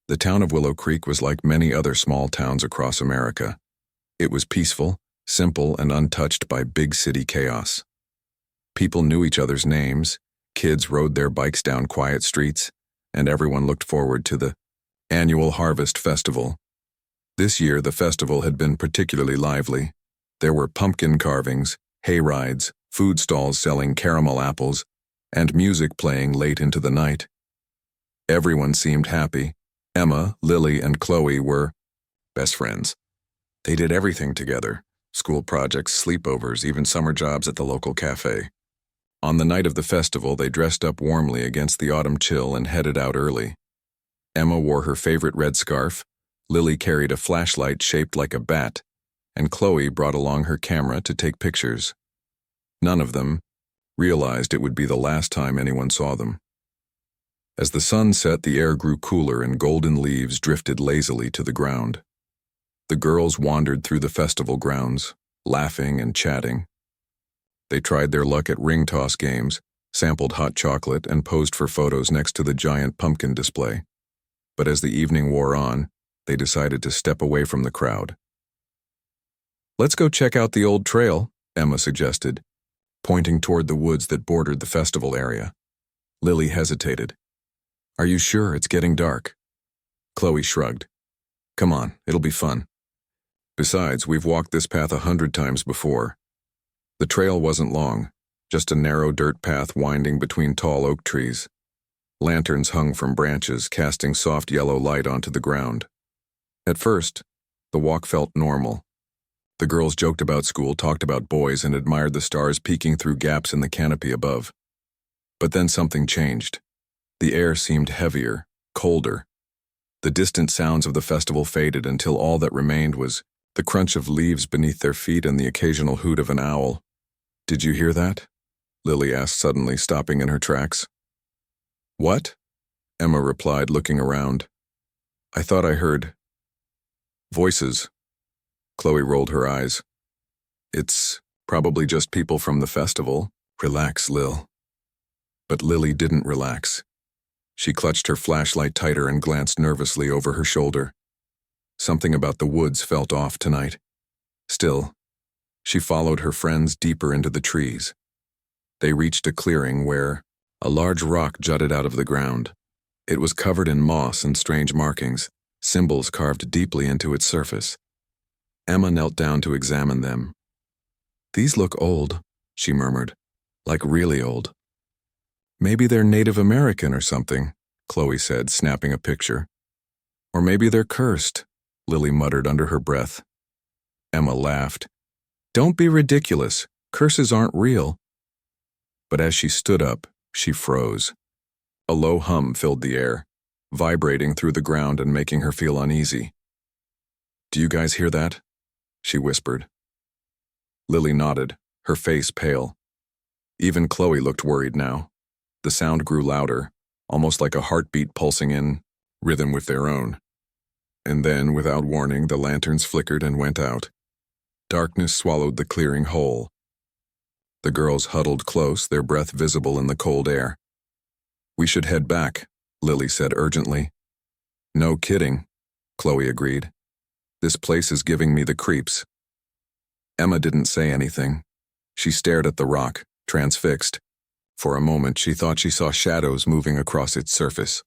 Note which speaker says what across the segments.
Speaker 1: The town of Willow Creek was like many other small towns across America. It was peaceful, simple, and untouched by big city chaos. People knew each other's names, kids rode their bikes down quiet streets, and everyone looked forward to the annual Harvest Festival. This year, the festival had been particularly lively. There were pumpkin carvings, hay rides, food stalls selling caramel apples, and music playing late into the night. Everyone seemed happy. Emma, Lily, and Chloe were best friends. They did everything together: school projects, sleepovers, even summer jobs at the local cafe. On the night of the festival, they dressed up warmly against the autumn chill and headed out early. Emma wore her favorite red scarf, Lily carried a flashlight shaped like a bat, and Chloe brought along her camera to take pictures. None of them realized it would be the last time anyone saw them. As the sun set, the air grew cooler and golden leaves drifted lazily to the ground. The girls wandered through the festival grounds, laughing and chatting. They tried their luck at ring toss games, sampled hot chocolate, and posed for photos next to the giant pumpkin display. But as the evening wore on, they decided to step away from the crowd. "Let's go check out the old trail," Emma suggested, pointing toward the woods that bordered the festival area. Lily hesitated. "Are you sure? It's getting dark." Chloe shrugged. "Come on, it'll be fun. Besides, we've walked this path 100 times before." The trail wasn't long, just a narrow dirt path winding between tall oak trees. Lanterns hung from branches, casting soft yellow light onto the ground. At first, the walk felt normal. The girls joked about school, talked about boys, and admired the stars peeking through gaps in the canopy above. But then something changed. The air seemed heavier, colder. The distant sounds of the festival faded until all that remained was the crunch of leaves beneath their feet and the occasional hoot of an owl. "Did you hear that?" Lily asked suddenly, stopping in her tracks. "What?" Emma replied, looking around. "I thought I heard voices." Chloe rolled her eyes. "It's probably just people from the festival. Relax, Lil." But Lily didn't relax. She clutched her flashlight tighter and glanced nervously over her shoulder. Something about the woods felt off tonight. Still, she followed her friends deeper into the trees. They reached a clearing where a large rock jutted out of the ground. It was covered in moss and strange markings, symbols carved deeply into its surface. Emma knelt down to examine them. "These look old," she murmured, "like really old." "Maybe they're Native American or something," Chloe said, snapping a picture. "Or maybe they're cursed," Lily muttered under her breath. Emma laughed. "Don't be ridiculous. Curses aren't real." But as she stood up, she froze. A low hum filled the air, vibrating through the ground and making her feel uneasy. "Do you guys hear that?" she whispered. Lily nodded, her face pale. Even Chloe looked worried now. The sound grew louder, almost like a heartbeat pulsing in rhythm with their own. And then, without warning, the lanterns flickered and went out. Darkness swallowed the clearing whole. The girls huddled close, their breath visible in the cold air. "We should head back," Lily said urgently. "No kidding," Chloe agreed. "This place is giving me the creeps." Emma didn't say anything. She stared at the rock, transfixed. For a moment, she thought she saw shadows moving across its surface.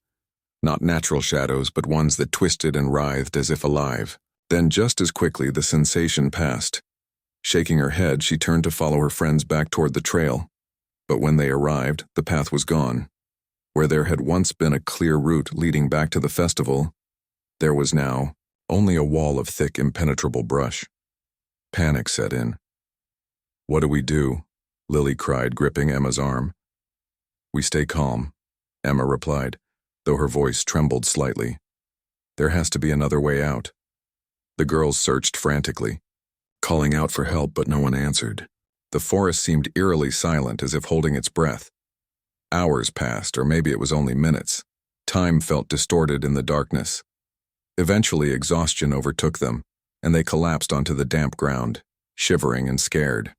Speaker 1: Not natural shadows, but ones that twisted and writhed as if alive. Then, just as quickly, the sensation passed. Shaking her head, she turned to follow her friends back toward the trail. But when they arrived, the path was gone. Where there had once been a clear route leading back to the festival, there was now only a wall of thick, impenetrable brush. Panic set in. "What do we do?" Lily cried, gripping Emma's arm. "We stay calm," Emma replied, though her voice trembled slightly. "There has to be another way out." The girls searched frantically, calling out for help, but no one answered. The forest seemed eerily silent, as if holding its breath. Hours passed, or maybe it was only minutes. Time felt distorted in the darkness. Eventually, exhaustion overtook them, and they collapsed onto the damp ground, shivering and scared.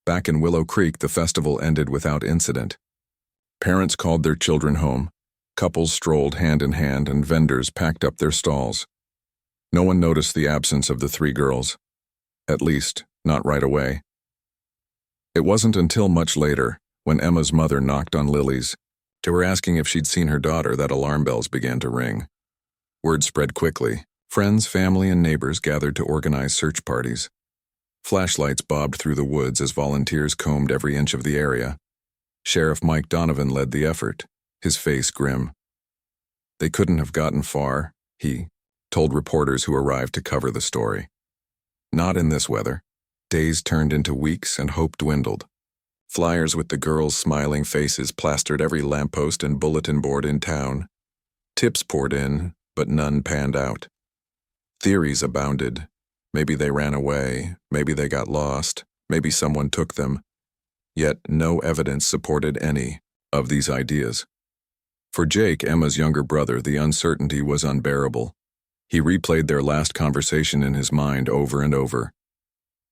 Speaker 1: Back in Willow Creek, the festival ended without incident. Parents called their children home, Couples strolled hand in hand and vendors packed up their stalls. No one noticed the absence of the three girls. At least, not right away. It wasn't until much later, when Emma's mother knocked on Lily's, to her asking if she'd seen her daughter, that alarm bells began to ring. Word spread quickly. Friends, family, and neighbors gathered to organize search parties. Flashlights bobbed through the woods as volunteers combed every inch of the area. Sheriff Mike Donovan led the effort, his face grim. They couldn't have gotten far, he told reporters who arrived to cover the story. Not in this weather. Days turned into weeks and hope dwindled. Flyers with the girls' smiling faces plastered every lamppost and bulletin board in town. Tips poured in, but none panned out. Theories abounded. Maybe they ran away, maybe they got lost, maybe someone took them. Yet no evidence supported any of these ideas. For Jake, Emma's younger brother, the uncertainty was unbearable. He replayed their last conversation in his mind over and over.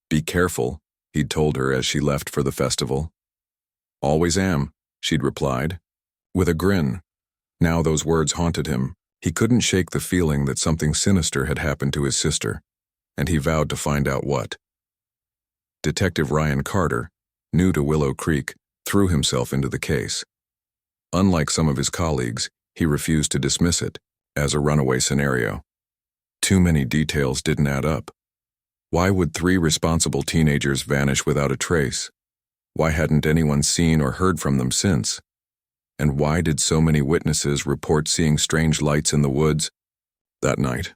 Speaker 1: "Be careful," he'd told her as she left for the festival. "Always am," she'd replied, with a grin. Now those words haunted him. He couldn't shake the feeling that something sinister had happened to his sister, and he vowed to find out what. Detective Ryan Carter, new to Willow Creek, threw himself into the case. Unlike some of his colleagues, he refused to dismiss it as a runaway scenario. Too many details didn't add up. Why would 3 responsible teenagers vanish without a trace? Why hadn't anyone seen or heard from them since? And why did so many witnesses report seeing strange lights in the woods that night?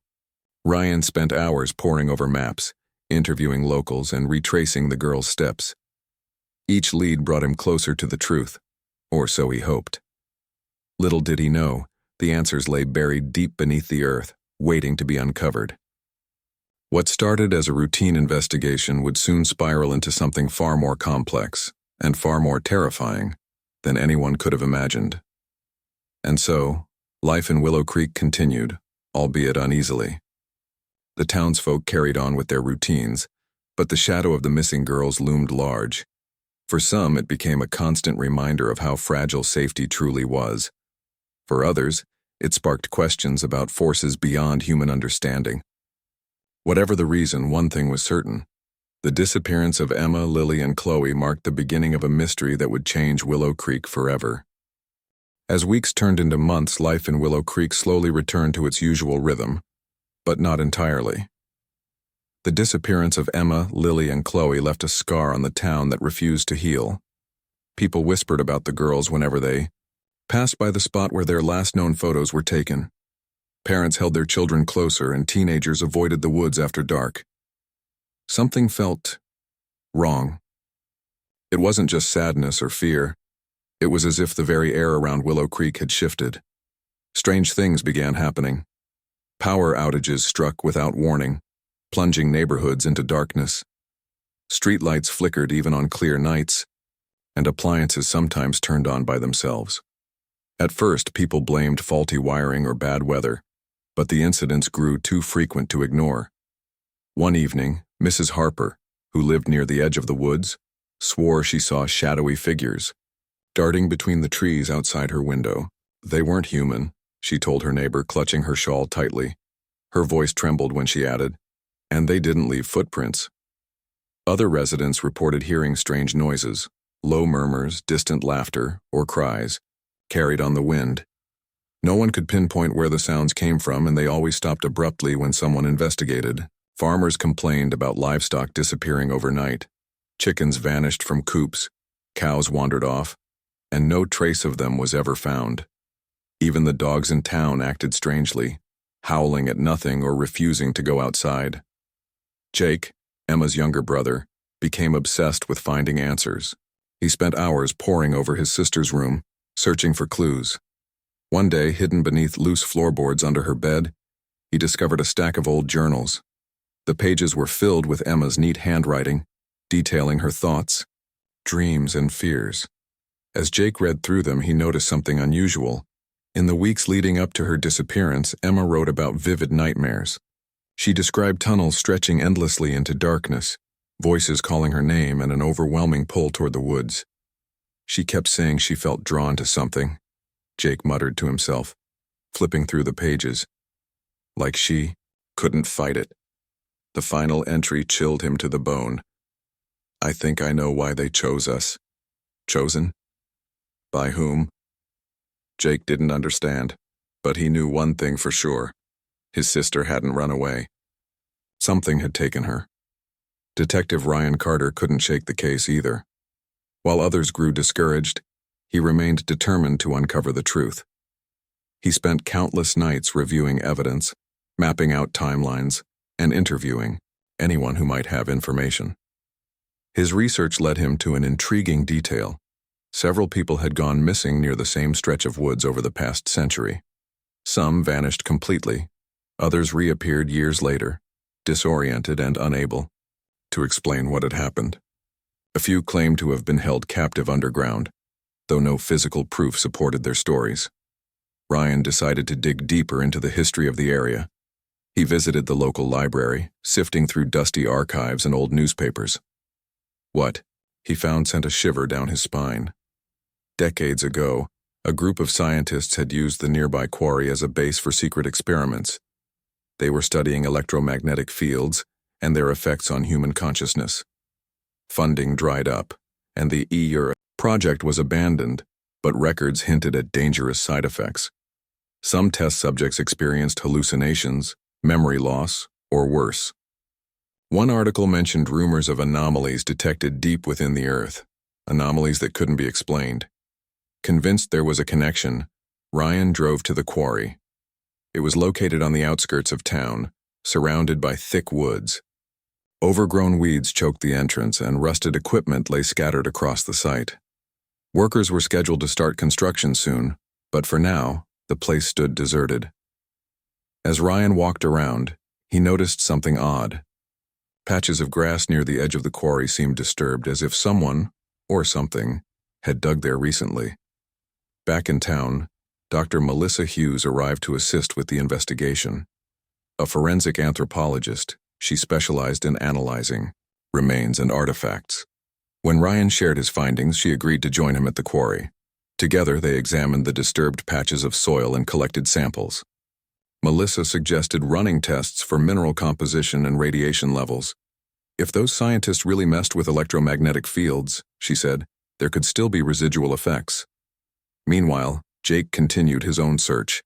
Speaker 1: Ryan spent hours poring over maps, interviewing locals, and retracing the girls' steps. Each lead brought him closer to the truth, or so he hoped. Little did he know, the answers lay buried deep beneath the earth, waiting to be uncovered. What started as a routine investigation would soon spiral into something far more complex and far more terrifying than anyone could have imagined. And so, life in Willow Creek continued, albeit uneasily. The townsfolk carried on with their routines, but the shadow of the missing girls loomed large. For some, it became a constant reminder of how fragile safety truly was. For others, it sparked questions about forces beyond human understanding. Whatever the reason, one thing was certain. The disappearance of Emma, Lily, and Chloe marked the beginning of a mystery that would change Willow Creek forever. As weeks turned into months, life in Willow Creek slowly returned to its usual rhythm, but not entirely. The disappearance of Emma, Lily, and Chloe left a scar on the town that refused to heal. People whispered about the girls whenever they passed by the spot where their last known photos were taken. Parents held their children closer, and teenagers avoided the woods after dark. Something felt wrong. It wasn't just sadness or fear. It was as if the very air around Willow Creek had shifted. Strange things began happening. Power outages struck without warning, plunging neighborhoods into darkness. Streetlights flickered even on clear nights, and appliances sometimes turned on by themselves. At first, people blamed faulty wiring or bad weather, but the incidents grew too frequent to ignore. One evening, Mrs. Harper, who lived near the edge of the woods, swore she saw shadowy figures darting between the trees outside her window. They weren't human, she told her neighbor, clutching her shawl tightly. Her voice trembled when she added, "And they didn't leave footprints." Other residents reported hearing strange noises, low murmurs, distant laughter, or cries, carried on the wind. No one could pinpoint where the sounds came from, and they always stopped abruptly when someone investigated. Farmers complained about livestock disappearing overnight. Chickens vanished from coops, cows wandered off, and no trace of them was ever found. Even the dogs in town acted strangely, howling at nothing or refusing to go outside. Jake, Emma's younger brother, became obsessed with finding answers. He spent hours poring over his sister's room, searching for clues. One day, hidden beneath loose floorboards under her bed, he discovered a stack of old journals. The pages were filled with Emma's neat handwriting, detailing her thoughts, dreams, and fears. As Jake read through them, he noticed something unusual. In the weeks leading up to her disappearance, Emma wrote about vivid nightmares. She described tunnels stretching endlessly into darkness, voices calling her name, and an overwhelming pull toward the woods. She kept saying she felt drawn to something, Jake muttered to himself, flipping through the pages. Like she couldn't fight it. The final entry chilled him to the bone. I think I know why they chose us. Chosen? By whom? Jake didn't understand, but he knew one thing for sure. His sister hadn't run away. Something had taken her. Detective Ryan Carter couldn't shake the case either. While others grew discouraged, he remained determined to uncover the truth. He spent countless nights reviewing evidence, mapping out timelines, and interviewing anyone who might have information. His research led him to an intriguing detail. Several people had gone missing near the same stretch of woods over the past century. Some vanished completely. Others reappeared years later, disoriented and unable to explain what had happened. A few claimed to have been held captive underground, though no physical proof supported their stories. Ryan decided to dig deeper into the history of the area. He visited the local library, sifting through dusty archives and old newspapers. What he found sent a shiver down his spine. Decades ago, a group of scientists had used the nearby quarry as a base for secret experiments. They were studying electromagnetic fields and their effects on human consciousness. Funding dried up, and the EUR project was abandoned, but records hinted at dangerous side effects. Some test subjects experienced hallucinations, memory loss, or worse. One article mentioned rumors of anomalies detected deep within the Earth, anomalies that couldn't be explained. Convinced there was a connection, Ryan drove to the quarry. It was located on the outskirts of town, surrounded by thick woods. Overgrown weeds choked the entrance, and rusted equipment lay scattered across the site. Workers were scheduled to start construction soon, but for now, the place stood deserted. As Ryan walked around, he noticed something odd. Patches of grass near the edge of the quarry seemed disturbed, as if someone, or something, had dug there recently. Back in town, Dr. Melissa Hughes arrived to assist with the investigation. A forensic anthropologist, she specialized in analyzing remains and artifacts. When Ryan shared his findings, she agreed to join him at the quarry. Together, they examined the disturbed patches of soil and collected samples. Melissa suggested running tests for mineral composition and radiation levels. If those scientists really messed with electromagnetic fields, she said, there could still be residual effects. Meanwhile, Jake continued his own search.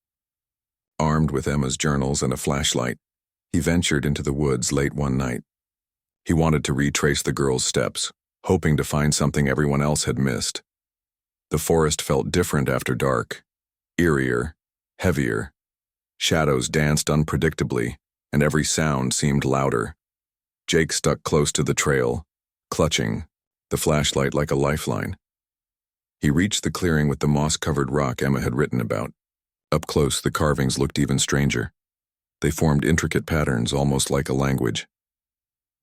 Speaker 1: Armed with Emma's journals and a flashlight, he ventured into the woods late one night. He wanted to retrace the girl's steps, hoping to find something everyone else had missed. The forest felt different after dark, eerier, heavier. Shadows danced unpredictably, and every sound seemed louder. Jake stuck close to the trail, clutching the flashlight like a lifeline. He reached the clearing with the moss-covered rock Emma had written about. Up close, the carvings looked even stranger. They formed intricate patterns, almost like a language.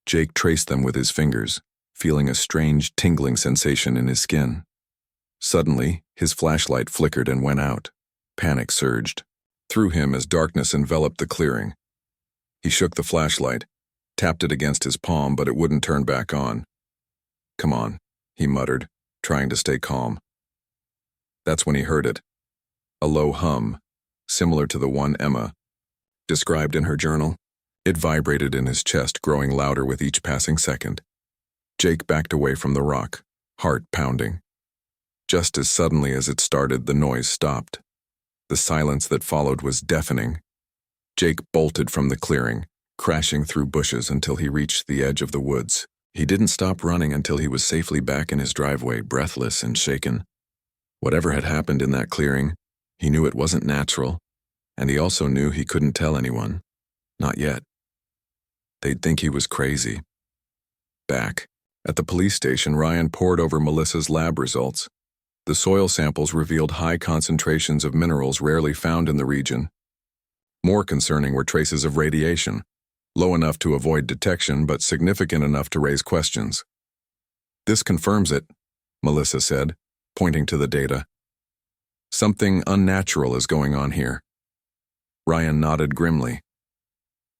Speaker 1: Jake traced them with his fingers, feeling a strange, tingling sensation in his skin. Suddenly, his flashlight flickered and went out. Panic surged through him as darkness enveloped the clearing. He shook the flashlight, tapped it against his palm, but it wouldn't turn back on. "Come on," he muttered, trying to stay calm. That's when he heard it. A low hum, similar to the one Emma described in her journal. It vibrated in his chest, growing louder with each passing second. Jake backed away from the rock, heart pounding. Just as suddenly as it started, the noise stopped. The silence that followed was deafening. Jake bolted from the clearing, crashing through bushes until he reached the edge of the woods. He didn't stop running until he was safely back in his driveway, breathless and shaken. Whatever had happened in that clearing, he knew it wasn't natural, and he also knew he couldn't tell anyone. Not yet. They'd think he was crazy. Back at the police station, Ryan pored over Melissa's lab results. The soil samples revealed high concentrations of minerals rarely found in the region. More concerning were traces of radiation, low enough to avoid detection but significant enough to raise questions. "This confirms it," Melissa said, pointing to the data. "Something unnatural is going on here." Ryan nodded grimly.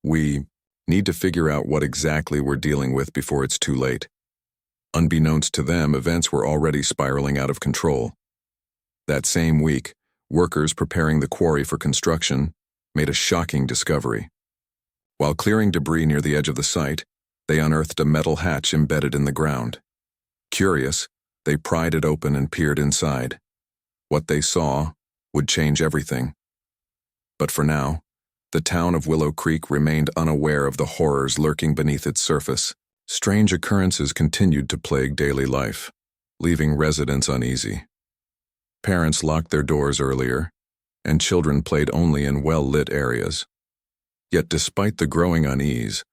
Speaker 1: "We need to figure out what exactly we're dealing with before it's too late." Unbeknownst to them, events were already spiraling out of control. That same week, Workers preparing the quarry for construction made a shocking discovery. While clearing debris near the edge of the site, they unearthed a metal hatch embedded in the ground. Curious, they pried it open and peered inside. What they saw would change everything. But for now, the town of Willow Creek remained unaware of the horrors lurking beneath its surface. Strange occurrences continued to plague daily life, leaving residents uneasy. Parents locked their doors earlier, and children played only in well-lit areas. Yet despite the growing unease,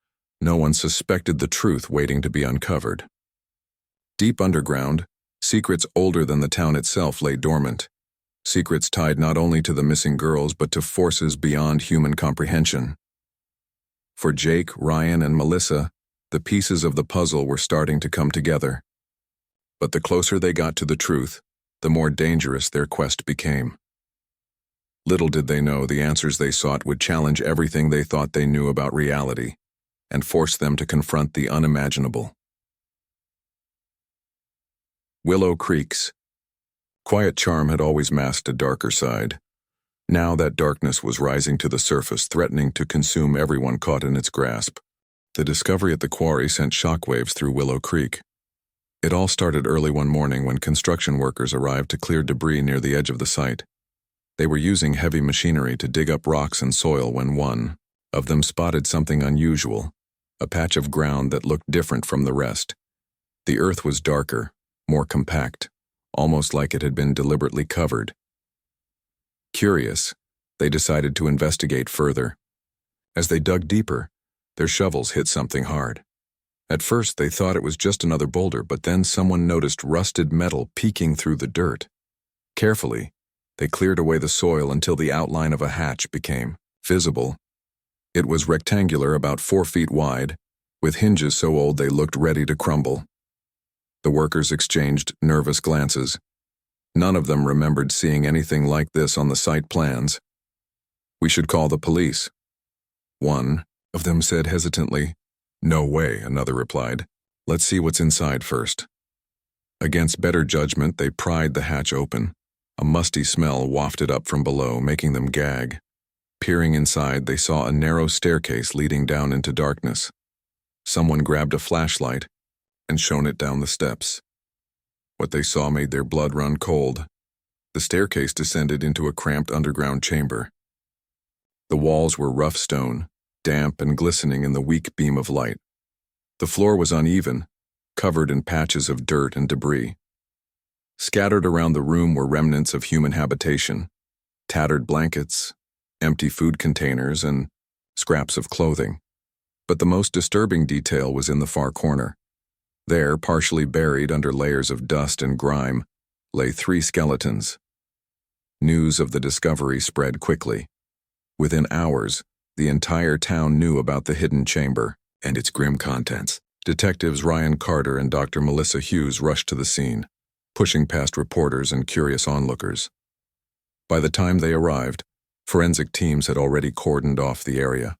Speaker 1: no one suspected the truth waiting to be uncovered. Deep underground, secrets older than the town itself lay dormant. Secrets tied not only to the missing girls but to forces beyond human comprehension. For Jake, Ryan, and Melissa, the pieces of the puzzle were starting to come together. But the closer they got to the truth, the more dangerous their quest became. Little did they know the answers they sought would challenge everything they thought they knew about reality and force them to confront the unimaginable. Willow Creek's quiet charm had always masked a darker side. Now that darkness was rising to the surface, threatening to consume everyone caught in its grasp. The discovery at the quarry sent shockwaves through Willow Creek. It all started early one morning when construction workers arrived to clear debris near the edge of the site. They were using heavy machinery to dig up rocks and soil when one of them spotted something unusual, a patch of ground that looked different from the rest. The earth was darker, more compact, almost like it had been deliberately covered. Curious, they decided to investigate further. As they dug deeper, their shovels hit something hard. At first, they thought it was just another boulder, but then someone noticed rusted metal peeking through the dirt. Carefully, they cleared away the soil until the outline of a hatch became visible. It was rectangular, about 4 feet wide, with hinges so old they looked ready to crumble. The workers exchanged nervous glances. None of them remembered seeing anything like this on the site plans. "We should call the police," one of them said hesitantly. "No way," another replied. "Let's see what's inside first." Against better judgment, they pried the hatch open. A musty smell wafted up from below, making them gag. Peering inside, they saw a narrow staircase leading down into darkness. Someone grabbed a flashlight and shone it down the steps. What they saw made their blood run cold. The staircase descended into a cramped underground chamber. The walls were rough stone, damp and glistening in the weak beam of light. The floor was uneven, covered in patches of dirt and debris. Scattered around the room were remnants of human habitation, tattered blankets, empty food containers, and scraps of clothing. But the most disturbing detail was in the far corner. There, partially buried under layers of dust and grime, lay 3 skeletons. News of the discovery spread quickly. Within hours, the entire town knew about the hidden chamber and its grim contents. Detectives Ryan Carter and Dr. Melissa Hughes rushed to the scene, pushing past reporters and curious onlookers. By the time they arrived, forensic teams had already cordoned off the area.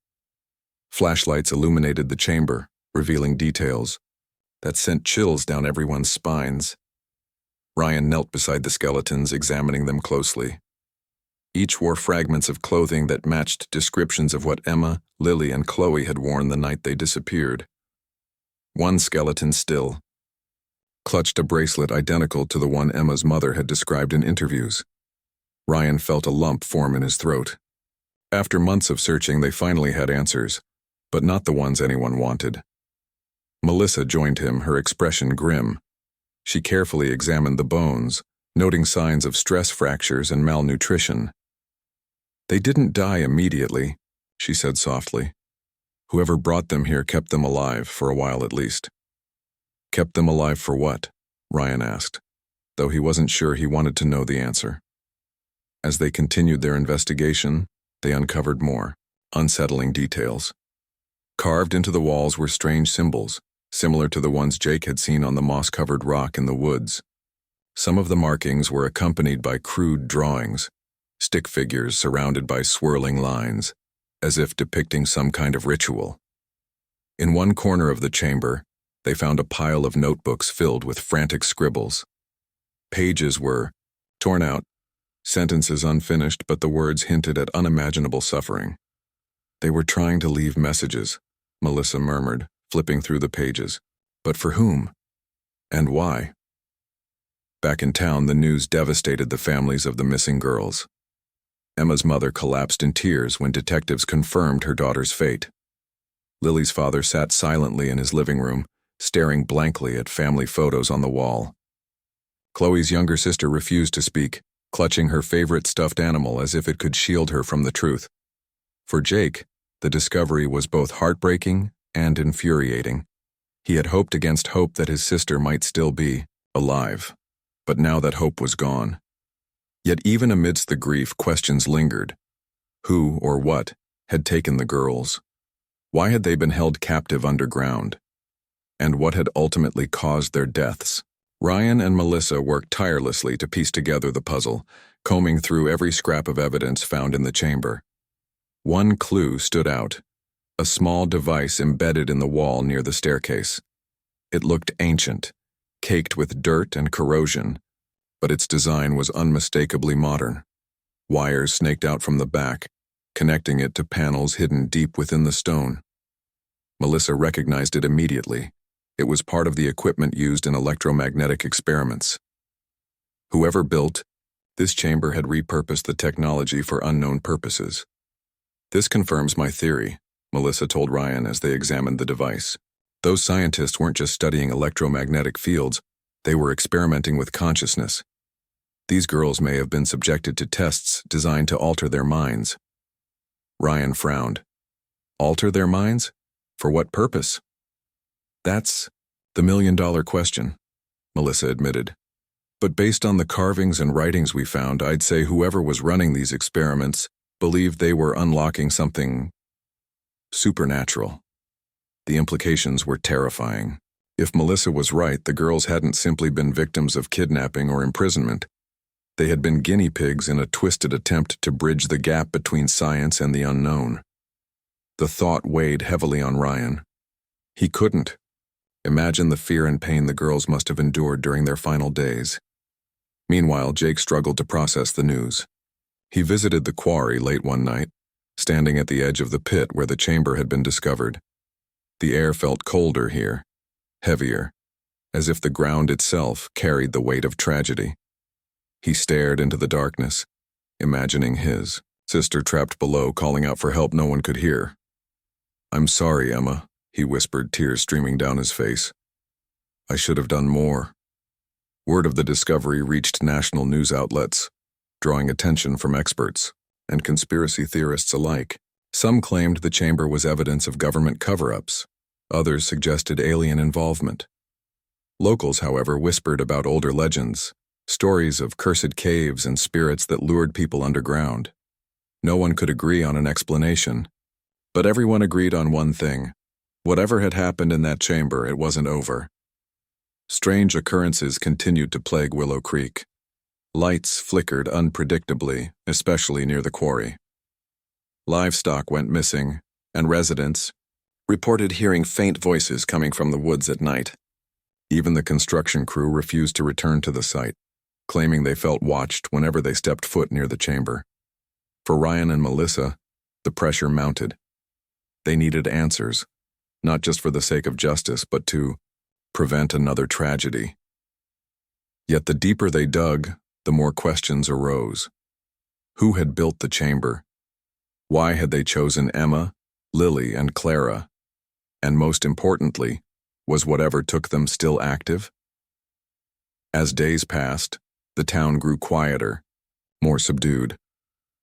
Speaker 1: Flashlights illuminated the chamber, revealing details that sent chills down everyone's spines. Ryan knelt beside the skeletons, examining them closely. Each wore fragments of clothing that matched descriptions of what Emma, Lily, and Chloe had worn the night they disappeared. One skeleton still clutched a bracelet identical to the one Emma's mother had described in interviews. Ryan felt a lump form in his throat. After months of searching, they finally had answers, but not the ones anyone wanted. Melissa joined him, her expression grim. She carefully examined the bones, noting signs of stress fractures and malnutrition. "They didn't die immediately," she said softly. "Whoever brought them here kept them alive, for a while at least." "Kept them alive for what?" Ryan asked, though he wasn't sure he wanted to know the answer. As they continued their investigation, they uncovered more unsettling details. Carved into the walls were strange symbols, similar to the ones Jake had seen on the moss-covered rock in the woods. Some of the markings were accompanied by crude drawings, stick figures surrounded by swirling lines, as if depicting some kind of ritual. In one corner of the chamber, they found a pile of notebooks filled with frantic scribbles. Pages were torn out, sentences unfinished, but the words hinted at unimaginable suffering. They were trying to leave messages, Melissa murmured, flipping through the pages. But for whom? And why? Back in town, the news devastated the families of the missing girls. Emma's mother collapsed in tears when detectives confirmed her daughter's fate. Lily's father sat silently in his living room, staring blankly at family photos on the wall. Chloe's younger sister refused to speak, clutching her favorite stuffed animal as if it could shield her from the truth. For Jake, the discovery was both heartbreaking and infuriating. He had hoped against hope that his sister might still be alive, but now that hope was gone. Yet even amidst the grief, questions lingered. Who or what had taken the girls? Why had they been held captive underground? And what had ultimately caused their deaths? Ryan and Melissa worked tirelessly to piece together the puzzle, combing through every scrap of evidence found in the chamber. One clue stood out, a small device embedded in the wall near the staircase. It looked ancient, caked with dirt and corrosion, but its design was unmistakably modern. Wires snaked out from the back, connecting it to panels hidden deep within the stone. Melissa recognized it immediately. It was part of the equipment used in electromagnetic experiments. Whoever built this chamber had repurposed the technology for unknown purposes. This confirms my theory, Melissa told Ryan as they examined the device. Those scientists weren't just studying electromagnetic fields, they were experimenting with consciousness. These girls may have been subjected to tests designed to alter their minds. Ryan frowned. Alter their minds? For what purpose? That's the million-dollar question, Melissa admitted. But based on the carvings and writings we found, I'd say whoever was running these experiments believed they were unlocking something supernatural. The implications were terrifying. If Melissa was right, the girls hadn't simply been victims of kidnapping or imprisonment. They had been guinea pigs in a twisted attempt to bridge the gap between science and the unknown. The thought weighed heavily on Ryan. He couldn't imagine the fear and pain the girls must have endured during their final days. Meanwhile, Jake struggled to process the news. He visited the quarry late one night, standing at the edge of the pit where the chamber had been discovered. The air felt colder here, heavier, as if the ground itself carried the weight of tragedy. He stared into the darkness, imagining his sister trapped below, calling out for help no one could hear. "I'm sorry, Emma," he whispered, tears streaming down his face. "I should have done more." Word of the discovery reached national news outlets, drawing attention from experts and conspiracy theorists alike. Some claimed the chamber was evidence of government cover-ups. Others suggested alien involvement. Locals, however, whispered about older legends, stories of cursed caves and spirits that lured people underground. No one could agree on an explanation, but everyone agreed on one thing. Whatever had happened in that chamber, it wasn't over. Strange occurrences continued to plague Willow Creek. Lights flickered unpredictably, especially near the quarry. Livestock went missing, and residents reported hearing faint voices coming from the woods at night. Even the construction crew refused to return to the site, claiming they felt watched whenever they stepped foot near the chamber. For Ryan and Melissa, the pressure mounted. They needed answers, not just for the sake of justice, but to prevent another tragedy. Yet the deeper they dug, the more questions arose. Who had built the chamber? Why had they chosen Emma, Lily, and Clara? And most importantly, was whatever took them still active? As days passed, the town grew quieter, more subdued.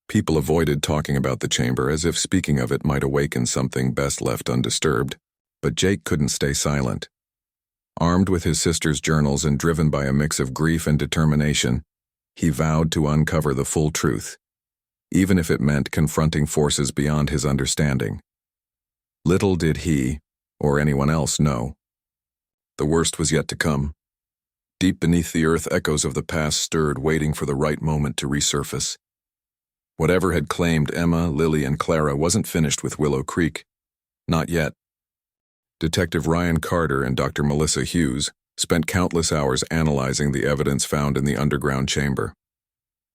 Speaker 1: People avoided talking about the chamber as if speaking of it might awaken something best left undisturbed. But Jake couldn't stay silent. Armed with his sister's journals and driven by a mix of grief and determination, he vowed to uncover the full truth, even if it meant confronting forces beyond his understanding. Little did he, or anyone else, know. The worst was yet to come. Deep beneath the earth, echoes of the past stirred, waiting for the right moment to resurface. Whatever had claimed Emma, Lily, and Clara wasn't finished with Willow Creek. Not yet. Detective Ryan Carter and Dr. Melissa Hughes spent countless hours analyzing the evidence found in the underground chamber.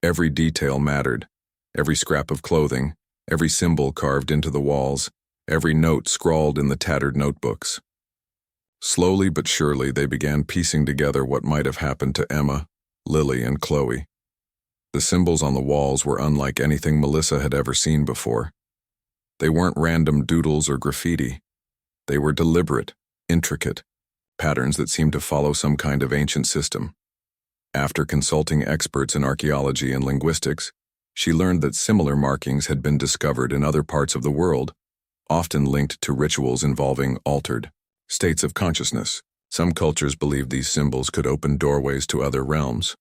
Speaker 1: Every detail mattered. Every scrap of clothing, every symbol carved into the walls, every note scrawled in the tattered notebooks. Slowly but surely, they began piecing together what might have happened to Emma, Lily, and Chloe. The symbols on the walls were unlike anything Melissa had ever seen before. They weren't random doodles or graffiti. They were deliberate, intricate, patterns that seemed to follow some kind of ancient system. After consulting experts in archaeology and linguistics, she learned that similar markings had been discovered in other parts of the world, often linked to rituals involving altered states of consciousness. Some cultures believed these symbols could open doorways to other realms,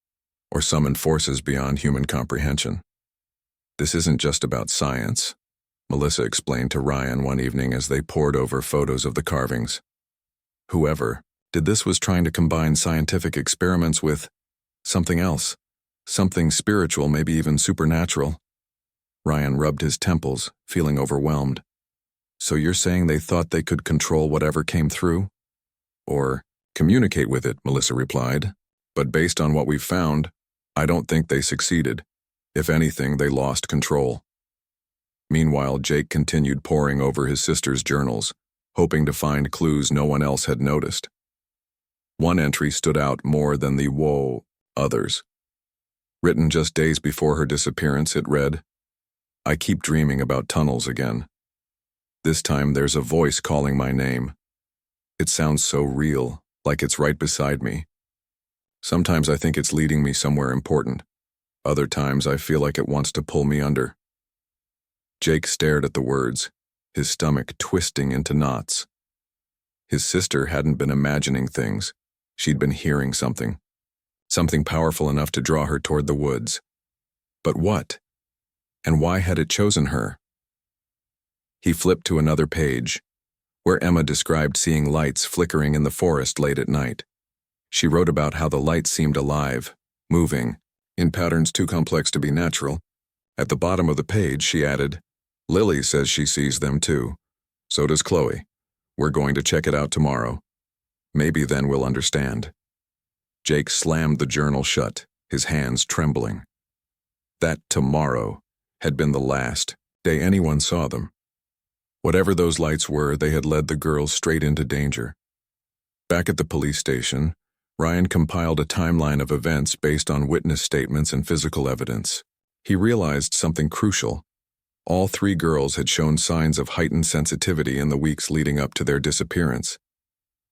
Speaker 1: or summon forces beyond human comprehension. This isn't just about science, Melissa explained to Ryan one evening as they pored over photos of the carvings. Whoever did this was trying to combine scientific experiments with something else, something spiritual, maybe even supernatural. Ryan rubbed his temples, feeling overwhelmed. So you're saying they thought they could control whatever came through? Or communicate with it, Melissa replied. But based on what we've found, I don't think they succeeded. If anything, they lost control. Meanwhile, Jake continued poring over his sister's journals, hoping to find clues no one else had noticed. One entry stood out more than the others. Written just days before her disappearance, it read, "I keep dreaming about tunnels again. This time there's a voice calling my name. It sounds so real, like it's right beside me. Sometimes I think it's leading me somewhere important. Other times I feel like it wants to pull me under." Jake stared at the words, his stomach twisting into knots. His sister hadn't been imagining things. She'd been hearing something. Something powerful enough to draw her toward the woods. But what? And why had it chosen her? He flipped to another page, where Emma described seeing lights flickering in the forest late at night. She wrote about how the lights seemed alive, moving, in patterns too complex to be natural. At the bottom of the page, she added, "Lily says she sees them too. So does Chloe. We're going to check it out tomorrow. Maybe then we'll understand." Jake slammed the journal shut, his hands trembling. That tomorrow had been the last day anyone saw them. Whatever those lights were, they had led the girls straight into danger. Back at the police station, Ryan compiled a timeline of events based on witness statements and physical evidence. He realized something crucial. All three girls had shown signs of heightened sensitivity in the weeks leading up to their disappearance.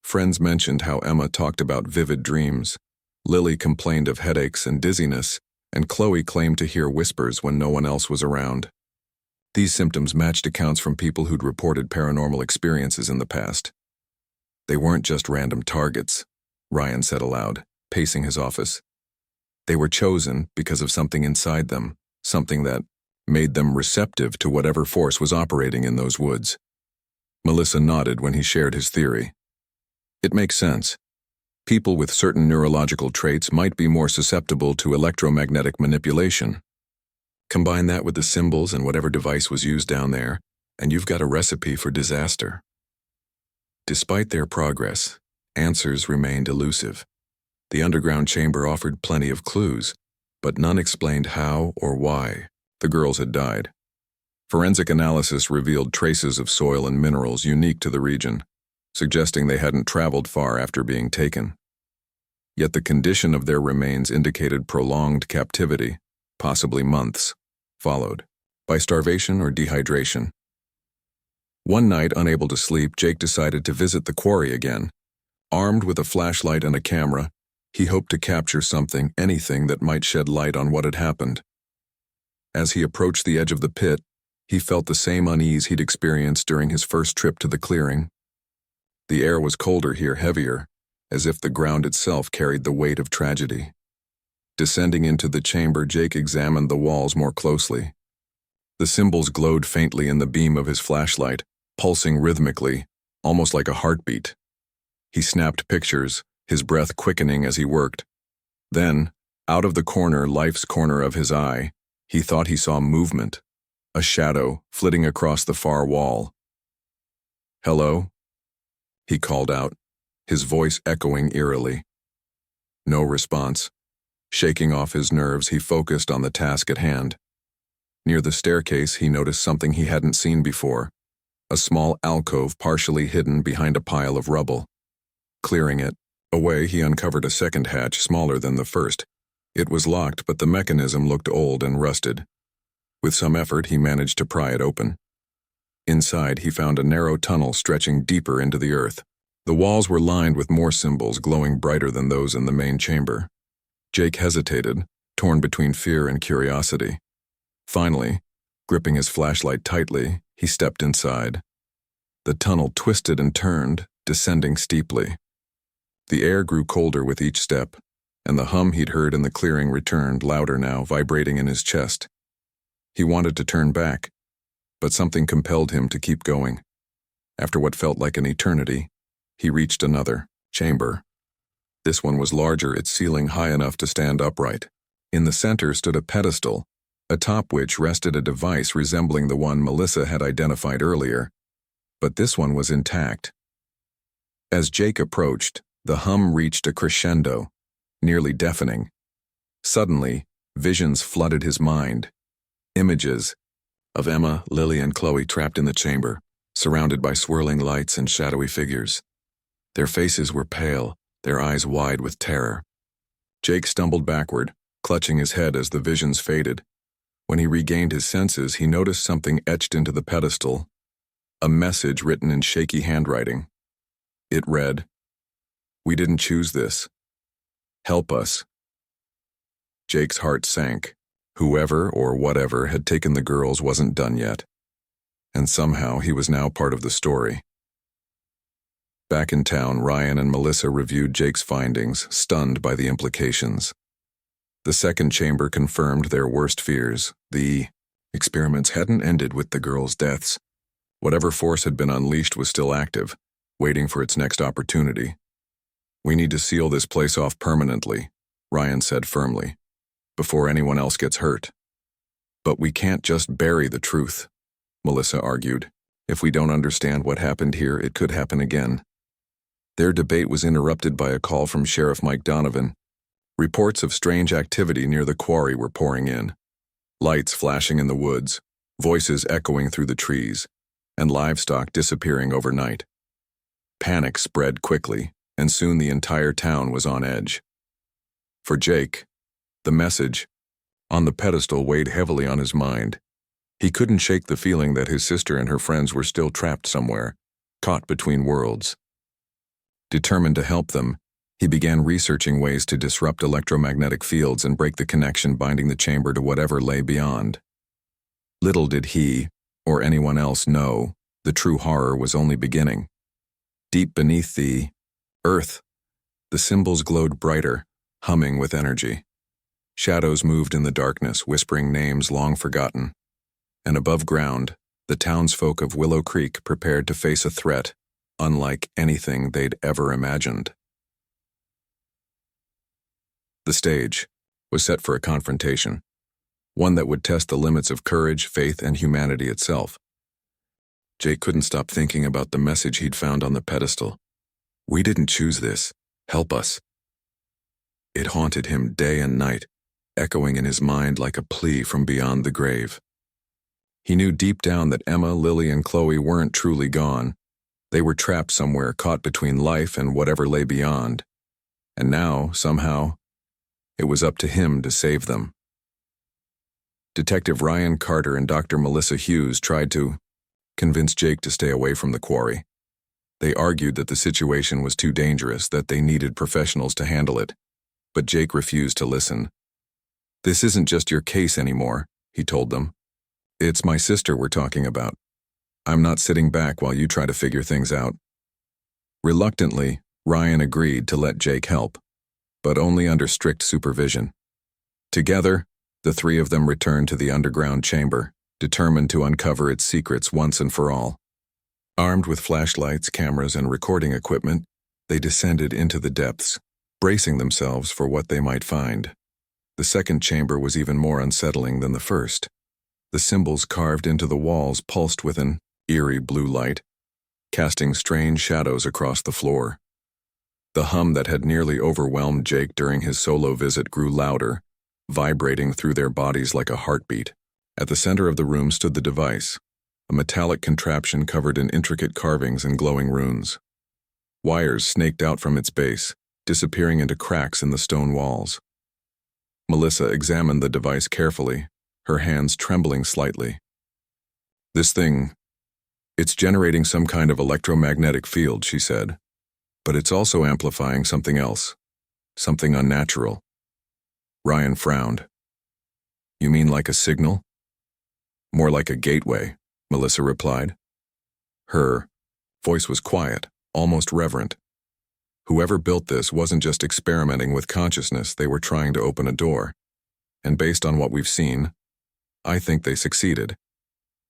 Speaker 1: Friends mentioned how Emma talked about vivid dreams, Lily complained of headaches and dizziness, and Chloe claimed to hear whispers when no one else was around. These symptoms matched accounts from people who'd reported paranormal experiences in the past. They weren't just random targets, Ryan said aloud, pacing his office. They were chosen because of something inside them, something that made them receptive to whatever force was operating in those woods. Melissa nodded when he shared his theory. It makes sense. People with certain neurological traits might be more susceptible to electromagnetic manipulation. Combine that with the symbols and whatever device was used down there, and you've got a recipe for disaster. Despite their progress, answers remained elusive. The underground chamber offered plenty of clues, but none explained how or why the girls had died. Forensic analysis revealed traces of soil and minerals unique to the region, suggesting they hadn't traveled far after being taken. Yet the condition of their remains indicated prolonged captivity, possibly months, followed by starvation or dehydration. One night, unable to sleep, Jake decided to visit the quarry again. Armed with a flashlight and a camera, he hoped to capture something, anything that might shed light on what had happened. As he approached the edge of the pit, he felt the same unease he'd experienced during his first trip to the clearing. The air was colder here, heavier, as if the ground itself carried the weight of tragedy. Descending into the chamber, Jake examined the walls more closely. The symbols glowed faintly in the beam of his flashlight, pulsing rhythmically, almost like a heartbeat. He snapped pictures, his breath quickening as he worked. Then, out of the corner, life's corner of his eye, he thought he saw movement, a shadow flitting across the far wall. "Hello?" he called out, his voice echoing eerily. No response. Shaking off his nerves, he focused on the task at hand. Near the staircase, he noticed something he hadn't seen before, a small alcove partially hidden behind a pile of rubble. Clearing it away, he uncovered a second hatch smaller than the first. It was locked, but the mechanism looked old and rusted. With some effort, he managed to pry it open. Inside, he found a narrow tunnel stretching deeper into the earth. The walls were lined with more symbols glowing brighter than those in the main chamber. Jake hesitated, torn between fear and curiosity. Finally, gripping his flashlight tightly, he stepped inside. The tunnel twisted and turned, descending steeply. The air grew colder with each step, and the hum he'd heard in the clearing returned, louder now, vibrating in his chest. He wanted to turn back, but something compelled him to keep going. After what felt like an eternity, he reached another chamber. This one was larger, its ceiling high enough to stand upright. In the center stood a pedestal, atop which rested a device resembling the one Melissa had identified earlier, but this one was intact. As Jake approached, the hum reached a crescendo, nearly deafening. Suddenly, visions flooded his mind. Images of Emma, Lily, and Chloe trapped in the chamber, surrounded by swirling lights and shadowy figures. Their faces were pale, their eyes wide with terror. Jake stumbled backward, clutching his head as the visions faded. When he regained his senses, he noticed something etched into the pedestal, a message written in shaky handwriting. It read, "We didn't choose this. Help us." Jake's heart sank. Whoever or whatever had taken the girls wasn't done yet. And somehow he was now part of the story. Back in town, Ryan and Melissa reviewed Jake's findings, stunned by the implications. The second chamber confirmed their worst fears. The experiments hadn't ended with the girls' deaths. Whatever force had been unleashed was still active, waiting for its next opportunity. "We need to seal this place off permanently," Ryan said firmly, "before anyone else gets hurt." "But we can't just bury the truth," Melissa argued. "If we don't understand what happened here, it could happen again." Their debate was interrupted by a call from Sheriff Mike Donovan. Reports of strange activity near the quarry were pouring in. Lights flashing in the woods, voices echoing through the trees, and livestock disappearing overnight. Panic spread quickly, and soon the entire town was on edge. For Jake, the message on the pedestal weighed heavily on his mind. He couldn't shake the feeling that his sister and her friends were still trapped somewhere, caught between worlds. Determined to help them, he began researching ways to disrupt electromagnetic fields and break the connection binding the chamber to whatever lay beyond. Little did he, or anyone else, know the true horror was only beginning. Deep beneath the earth, the symbols glowed brighter, humming with energy. Shadows moved in the darkness, whispering names long forgotten. And above ground, the townsfolk of Willow Creek prepared to face a threat unlike anything they'd ever imagined. The stage was set for a confrontation, one that would test the limits of courage, faith, and humanity itself. Jake couldn't stop thinking about the message he'd found on the pedestal. "We didn't choose this. Help us." It haunted him day and night, echoing in his mind like a plea from beyond the grave. He knew deep down that Emma, Lily, and Chloe weren't truly gone. They were trapped somewhere, caught between life and whatever lay beyond. And now, somehow, it was up to him to save them. Detective Ryan Carter and Dr. Melissa Hughes tried to convince Jake to stay away from the quarry. They argued that the situation was too dangerous, that they needed professionals to handle it. But Jake refused to listen. "This isn't just your case anymore," he told them. "It's my sister we're talking about. I'm not sitting back while you try to figure things out." Reluctantly, Ryan agreed to let Jake help, but only under strict supervision. Together, the three of them returned to the underground chamber, determined to uncover its secrets once and for all. Armed with flashlights, cameras, and recording equipment, they descended into the depths, bracing themselves for what they might find. The second chamber was even more unsettling than the first. The symbols carved into the walls pulsed with an eerie blue light, casting strange shadows across the floor. The hum that had nearly overwhelmed Jake during his solo visit grew louder, vibrating through their bodies like a heartbeat. At the center of the room stood the device, a metallic contraption covered in intricate carvings and glowing runes. Wires snaked out from its base, disappearing into cracks in the stone walls. Melissa examined the device carefully, her hands trembling slightly. This thing, it's generating some kind of electromagnetic field, she said. But it's also amplifying something else, something unnatural. Ryan frowned. You mean like a signal? More like a gateway, Melissa replied. Her voice was quiet, almost reverent. Whoever built this wasn't just experimenting with consciousness, they were trying to open a door. And based on what we've seen, I think they succeeded.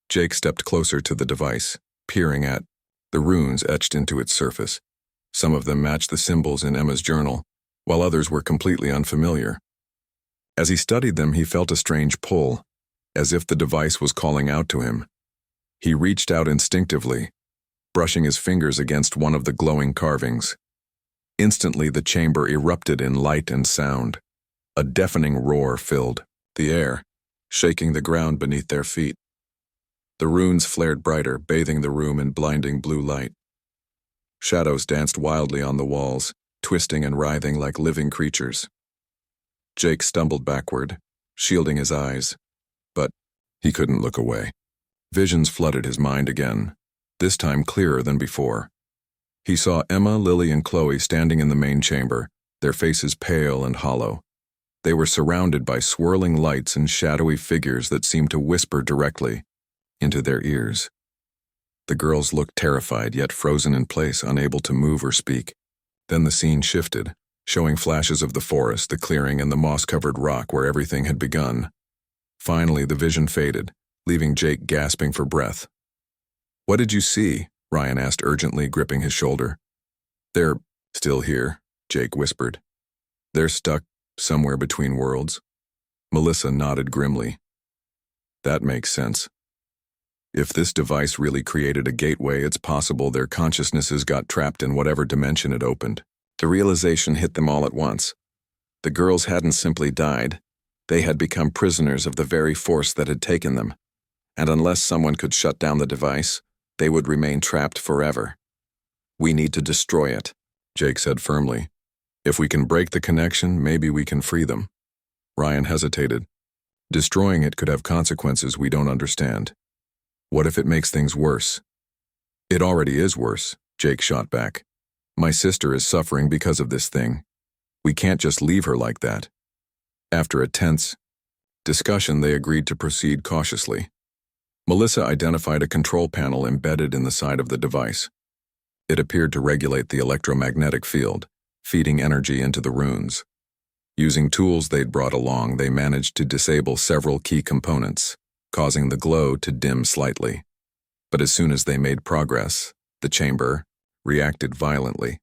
Speaker 1: Jake stepped closer to the device, peering at the runes etched into its surface. Some of them matched the symbols in Emma's journal, while others were completely unfamiliar. As he studied them, he felt a strange pull, as if the device was calling out to him. He reached out instinctively, brushing his fingers against one of the glowing carvings. Instantly, the chamber erupted in light and sound. A deafening roar filled the air, shaking the ground beneath their feet. The runes flared brighter, bathing the room in blinding blue light. Shadows danced wildly on the walls, twisting and writhing like living creatures. Jake stumbled backward, shielding his eyes, but he couldn't look away. Visions flooded his mind again, this time clearer than before. He saw Emma, Lily, and Chloe standing in the main chamber, their faces pale and hollow. They were surrounded by swirling lights and shadowy figures that seemed to whisper directly into their ears. The girls looked terrified, yet frozen in place, unable to move or speak. Then the scene shifted, showing flashes of the forest, the clearing, and the moss-covered rock where everything had begun. Finally, the vision faded, leaving Jake gasping for breath. What did you see? Ryan asked urgently, gripping his shoulder. They're still here, Jake whispered. They're stuck somewhere between worlds. Melissa nodded grimly. That makes sense. If this device really created a gateway, it's possible their consciousnesses got trapped in whatever dimension it opened. The realization hit them all at once. The girls hadn't simply died. They had become prisoners of the very force that had taken them. And unless someone could shut down the device, they would remain trapped forever. We need to destroy it, Jake said firmly. If we can break the connection, maybe we can free them. Ryan hesitated. Destroying it could have consequences we don't understand. What if it makes things worse? It already is worse, Jake shot back. My sister is suffering because of this thing. We can't just leave her like that. After a tense discussion, they agreed to proceed cautiously. Melissa identified a control panel embedded in the side of the device. It appeared to regulate the electromagnetic field, feeding energy into the runes. Using tools they'd brought along, they managed to disable several key components, causing the glow to dim slightly. But as soon as they made progress, the chamber reacted violently.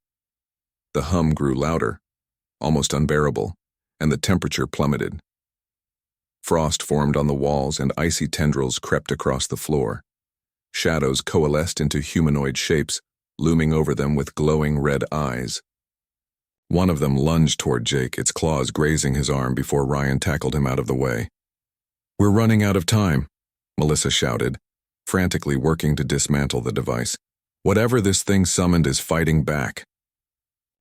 Speaker 1: The hum grew louder, almost unbearable, and the temperature plummeted. Frost formed on the walls and icy tendrils crept across the floor. Shadows coalesced into humanoid shapes, looming over them with glowing red eyes. One of them lunged toward Jake, its claws grazing his arm before Ryan tackled him out of the way. We're running out of time, Melissa shouted, frantically working to dismantle the device. Whatever this thing summoned is fighting back.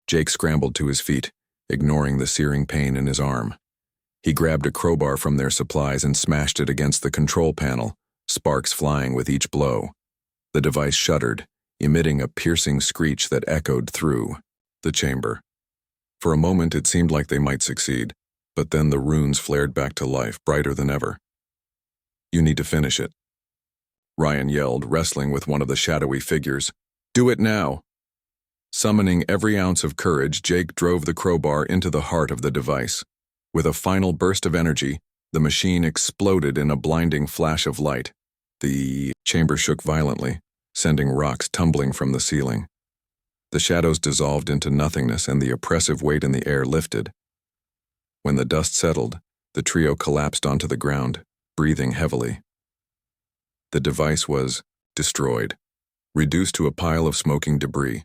Speaker 1: Jake scrambled to his feet, ignoring the searing pain in his arm. He grabbed a crowbar from their supplies and smashed it against the control panel, sparks flying with each blow. The device shuddered, emitting a piercing screech that echoed through the chamber. For a moment it seemed like they might succeed, but then the runes flared back to life, brighter than ever. You need to finish it, Ryan yelled, wrestling with one of the shadowy figures. Do it now! Summoning every ounce of courage, Jake drove the crowbar into the heart of the device. With a final burst of energy, the machine exploded in a blinding flash of light. The chamber shook violently, sending rocks tumbling from the ceiling. The shadows dissolved into nothingness and the oppressive weight in the air lifted. When the dust settled, the trio collapsed onto the ground, breathing heavily. The device was destroyed, reduced to a pile of smoking debris.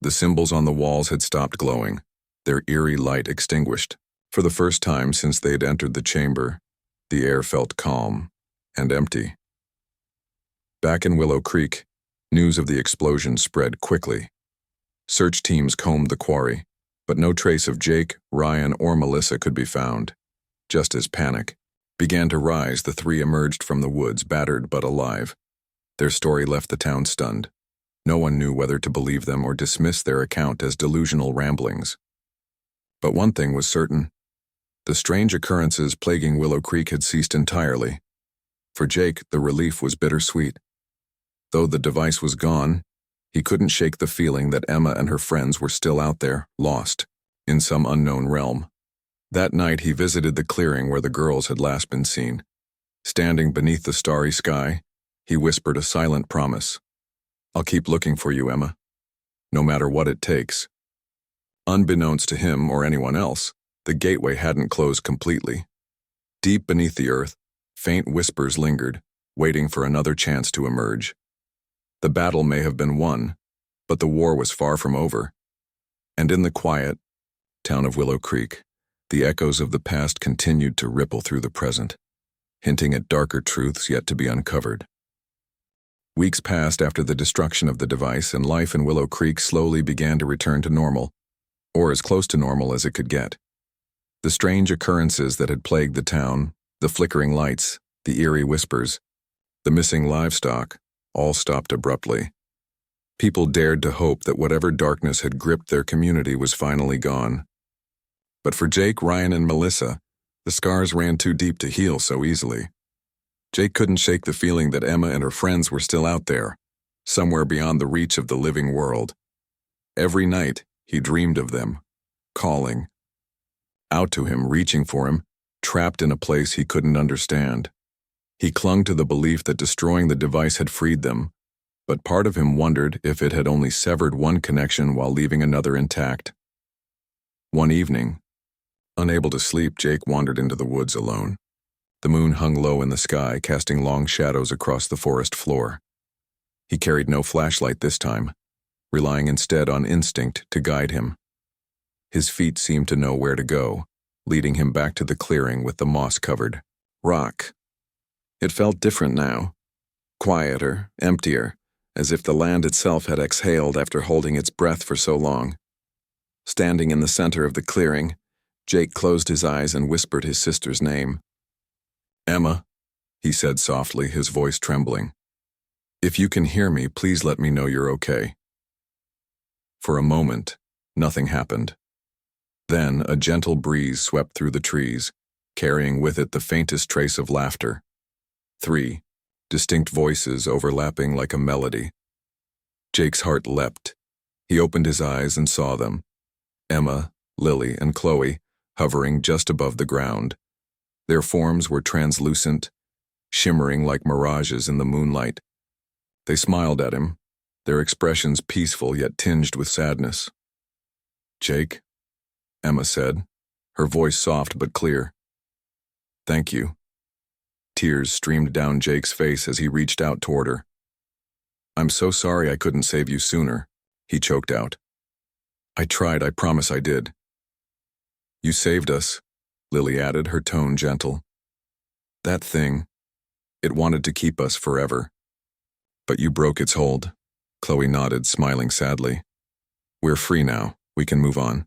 Speaker 1: The symbols on the walls had stopped glowing, their eerie light extinguished. For the first time since they had entered the chamber, the air felt calm and empty. Back in Willow Creek, news of the explosion spread quickly. Search teams combed the quarry, but no trace of Jake, Ryan, or Melissa could be found. Just as panic began to rise, the three emerged from the woods, battered but alive. Their story left the town stunned. No one knew whether to believe them or dismiss their account as delusional ramblings. But one thing was certain. The strange occurrences plaguing Willow Creek had ceased entirely. For Jake, the relief was bittersweet. Though the device was gone, he couldn't shake the feeling that Emma and her friends were still out there, lost, in some unknown realm. That night he visited the clearing where the girls had last been seen. Standing beneath the starry sky, he whispered a silent promise. "I'll keep looking for you, Emma, no matter what it takes." Unbeknownst to him or anyone else, the gateway hadn't closed completely. Deep beneath the earth, faint whispers lingered, waiting for another chance to emerge. The battle may have been won, but the war was far from over. And in the quiet town of Willow Creek, the echoes of the past continued to ripple through the present, hinting at darker truths yet to be uncovered. Weeks passed after the destruction of the device, and life in Willow Creek slowly began to return to normal, or as close to normal as it could get. The strange occurrences that had plagued the town, the flickering lights, the eerie whispers, the missing livestock, all stopped abruptly. People dared to hope that whatever darkness had gripped their community was finally gone. But for Jake, Ryan, and Melissa, the scars ran too deep to heal so easily. Jake couldn't shake the feeling that Emma and her friends were still out there, somewhere beyond the reach of the living world. Every night, he dreamed of them, calling out to him, reaching for him, trapped in a place he couldn't understand. He clung to the belief that destroying the device had freed them, but part of him wondered if it had only severed one connection while leaving another intact. One evening, unable to sleep, Jake wandered into the woods alone. The moon hung low in the sky, casting long shadows across the forest floor. He carried no flashlight this time, relying instead on instinct to guide him. His feet seemed to know where to go, leading him back to the clearing with the moss-covered rock. It felt different now, quieter, emptier, as if the land itself had exhaled after holding its breath for so long. Standing in the center of the clearing, Jake closed his eyes and whispered his sister's name. "Emma," he said softly, his voice trembling. "If you can hear me, please let me know you're okay." For a moment, nothing happened. Then a gentle breeze swept through the trees, carrying with it the faintest trace of laughter. 3 distinct voices overlapping like a melody. Jake's heart leapt. He opened his eyes and saw them. Emma, Lily, and Chloe, hovering just above the ground. Their forms were translucent, shimmering like mirages in the moonlight. They smiled at him, their expressions peaceful yet tinged with sadness. "Jake," Emma said, her voice soft but clear. "Thank you." Tears streamed down Jake's face as he reached out toward her. "I'm so sorry I couldn't save you sooner," he choked out. "I tried, I promise I did." "You saved us," Lily added, her tone gentle. "That thing, it wanted to keep us forever. But you broke its hold." Chloe nodded, smiling sadly. "We're free now, we can move on."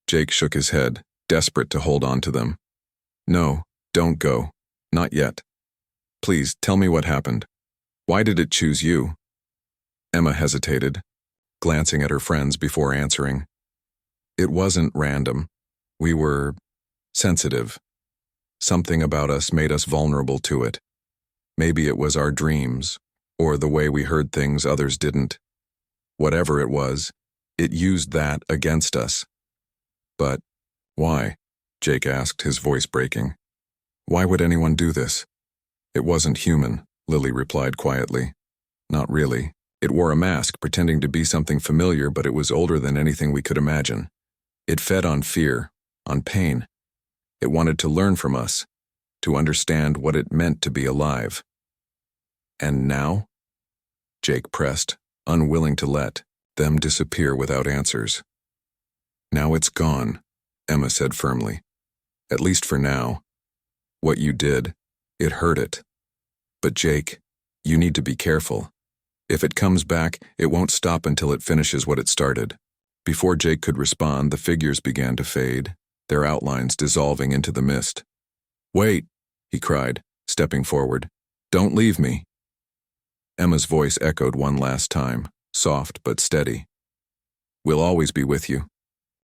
Speaker 1: Jake shook his head, desperate to hold on to them. "No, don't go. Not yet. Please, tell me what happened. Why did it choose you?" Emma hesitated, glancing at her friends before answering. "It wasn't random. We were sensitive. Something about us made us vulnerable to it. Maybe it was our dreams, or the way we heard things others didn't. Whatever it was, it used that against us." "But why?" Jake asked, his voice breaking. "Why would anyone do this?" "It wasn't human," Lily replied quietly. "Not really. It wore a mask, pretending to be something familiar, but it was older than anything we could imagine. It fed on fear, on pain. It wanted to learn from us, to understand what it meant to be alive." "And now?" Jake pressed, unwilling to let them disappear without answers. "Now it's gone," Emma said firmly. "At least for now. What you did, it hurt it. But Jake, you need to be careful. If it comes back, it won't stop until it finishes what it started." Before Jake could respond, the figures began to fade, their outlines dissolving into the mist. "Wait," he cried, stepping forward. "Don't leave me." Emma's voice echoed one last time, soft but steady. "We'll always be with you,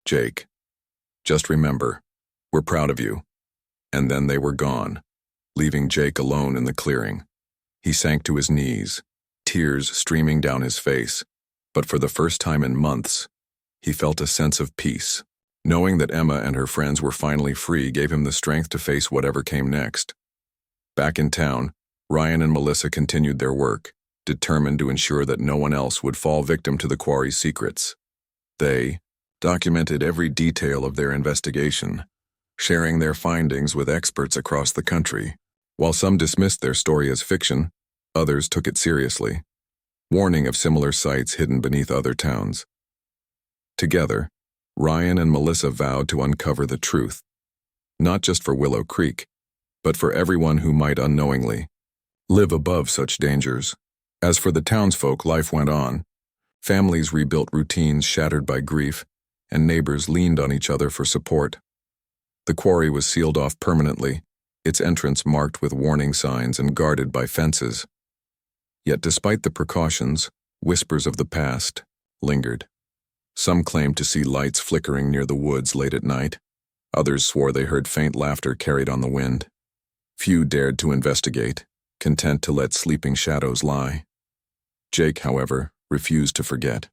Speaker 1: Jake. Just remember, we're proud of you." And then they were gone, leaving Jake alone in the clearing. He sank to his knees, tears streaming down his face, but for the first time in months, he felt a sense of peace. Knowing that Emma and her friends were finally free gave him the strength to face whatever came next. Back in town, Ryan and Melissa continued their work, determined to ensure that no one else would fall victim to the quarry's secrets. They documented every detail of their investigation, sharing their findings with experts across the country. While some dismissed their story as fiction, others took it seriously, warning of similar sites hidden beneath other towns. Together, Ryan and Melissa vowed to uncover the truth, not just for Willow Creek, but for everyone who might unknowingly live above such dangers. As for the townsfolk, life went on. Families rebuilt routines shattered by grief, and neighbors leaned on each other for support. The quarry was sealed off permanently, its entrance marked with warning signs and guarded by fences. Yet despite the precautions, whispers of the past lingered. Some claimed to see lights flickering near the woods late at night. Others swore they heard faint laughter carried on the wind. Few dared to investigate, content to let sleeping shadows lie. Jake, however, refused to forget.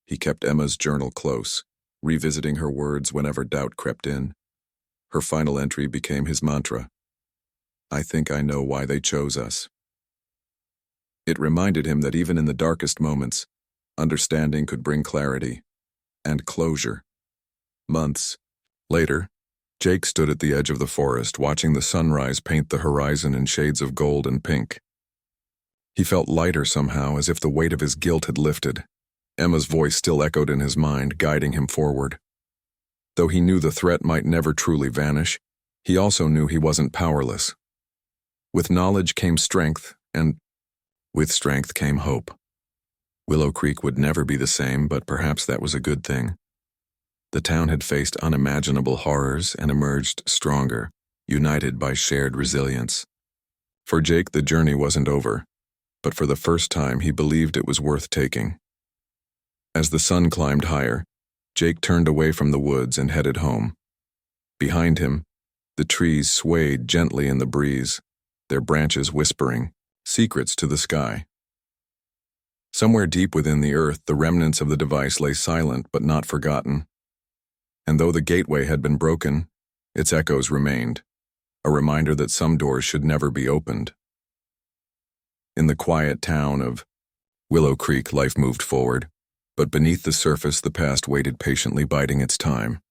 Speaker 1: He kept Emma's journal close, revisiting her words whenever doubt crept in. Her final entry became his mantra. "I think I know why they chose us." It reminded him that even in the darkest moments, understanding could bring clarity and closure. Months later, Jake stood at the edge of the forest, watching the sunrise paint the horizon in shades of gold and pink. He felt lighter somehow, as if the weight of his guilt had lifted. Emma's voice still echoed in his mind, guiding him forward. Though he knew the threat might never truly vanish, he also knew he wasn't powerless. With knowledge came strength, and with strength came hope. Willow Creek would never be the same, but perhaps that was a good thing. The town had faced unimaginable horrors and emerged stronger, united by shared resilience. For Jake, the journey wasn't over, but for the first time he believed it was worth taking. As the sun climbed higher, Jake turned away from the woods and headed home. Behind him, the trees swayed gently in the breeze, their branches whispering secrets to the sky. Somewhere deep within the earth, the remnants of the device lay silent but not forgotten. And though the gateway had been broken, its echoes remained, a reminder that some doors should never be opened. In the quiet town of Willow Creek, life moved forward, but beneath the surface the past waited patiently, biding its time.